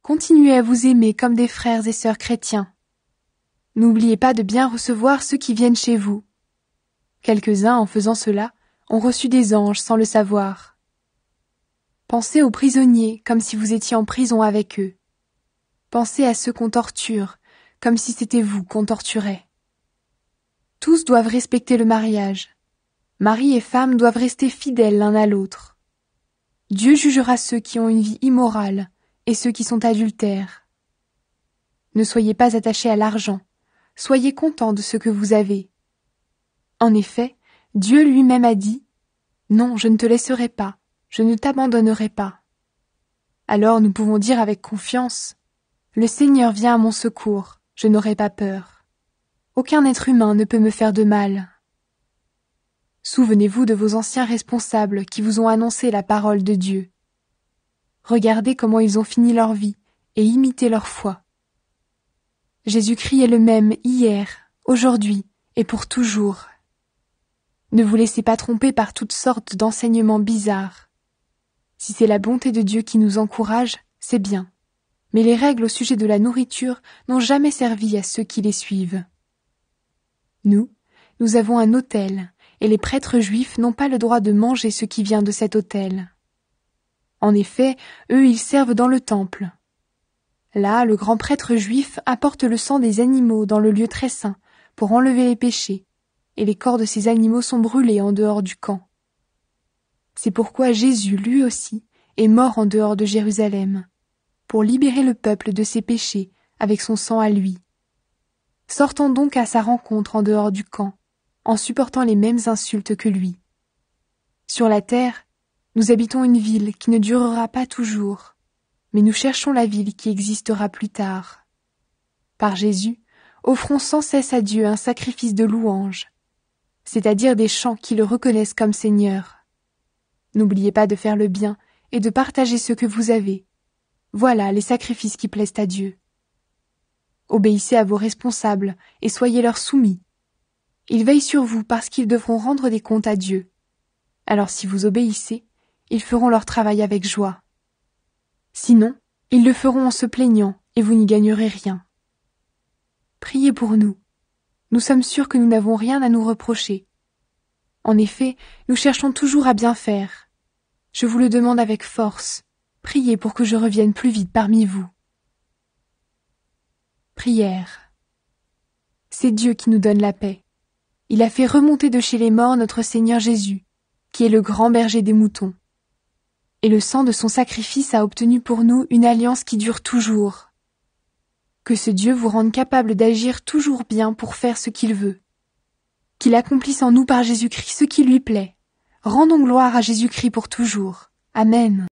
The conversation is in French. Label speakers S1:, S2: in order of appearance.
S1: Continuez à vous aimer comme des frères et sœurs chrétiens. N'oubliez pas de bien recevoir ceux qui viennent chez vous. Quelques-uns, en faisant cela, ont reçu des anges sans le savoir. Pensez aux prisonniers comme si vous étiez en prison avec eux. Pensez à ceux qu'on torture, comme si c'était vous qu'on torturait. Tous doivent respecter le mariage. Mari et femme doivent rester fidèles l'un à l'autre. Dieu jugera ceux qui ont une vie immorale et ceux qui sont adultères. Ne soyez pas attachés à l'argent, soyez contents de ce que vous avez. En effet, Dieu lui-même a dit « Non, je ne te laisserai pas, je ne t'abandonnerai pas ». Alors nous pouvons dire avec confiance « Le Seigneur vient à mon secours, je n'aurai pas peur. Aucun être humain ne peut me faire de mal. » Souvenez-vous de vos anciens responsables qui vous ont annoncé la parole de Dieu. Regardez comment ils ont fini leur vie et imitez leur foi. Jésus-Christ est le même hier, aujourd'hui et pour toujours. Ne vous laissez pas tromper par toutes sortes d'enseignements bizarres. Si c'est la bonté de Dieu qui nous encourage, c'est bien. Mais les règles au sujet de la nourriture n'ont jamais servi à ceux qui les suivent. Nous avons un autel, et les prêtres juifs n'ont pas le droit de manger ce qui vient de cet autel. En effet, eux, ils servent dans le temple. Là, le grand prêtre juif apporte le sang des animaux dans le lieu très saint pour enlever les péchés, et les corps de ces animaux sont brûlés en dehors du camp. C'est pourquoi Jésus, lui aussi, est mort en dehors de Jérusalem, pour libérer le peuple de ses péchés avec son sang à lui. Sortons donc à sa rencontre en dehors du camp, en supportant les mêmes insultes que lui. Sur la terre, nous habitons une ville qui ne durera pas toujours, mais nous cherchons la ville qui existera plus tard. Par Jésus, offrons sans cesse à Dieu un sacrifice de louange, c'est-à-dire des chants qui le reconnaissent comme Seigneur. N'oubliez pas de faire le bien et de partager ce que vous avez. Voilà les sacrifices qui plaisent à Dieu. Obéissez à vos responsables et soyez leur soumis. Ils veillent sur vous parce qu'ils devront rendre des comptes à Dieu. Alors si vous obéissez, ils feront leur travail avec joie. Sinon, ils le feront en se plaignant et vous n'y gagnerez rien. Priez pour nous. Nous sommes sûrs que nous n'avons rien à nous reprocher. En effet, nous cherchons toujours à bien faire. Je vous le demande avec force. Priez pour que je revienne plus vite parmi vous. Prière. C'est Dieu qui nous donne la paix. Il a fait remonter de chez les morts notre Seigneur Jésus, qui est le grand berger des moutons. Et le sang de son sacrifice a obtenu pour nous une alliance qui dure toujours. Que ce Dieu vous rende capable d'agir toujours bien pour faire ce qu'il veut. Qu'il accomplisse en nous par Jésus-Christ ce qui lui plaît. Rendons gloire à Jésus-Christ pour toujours. Amen.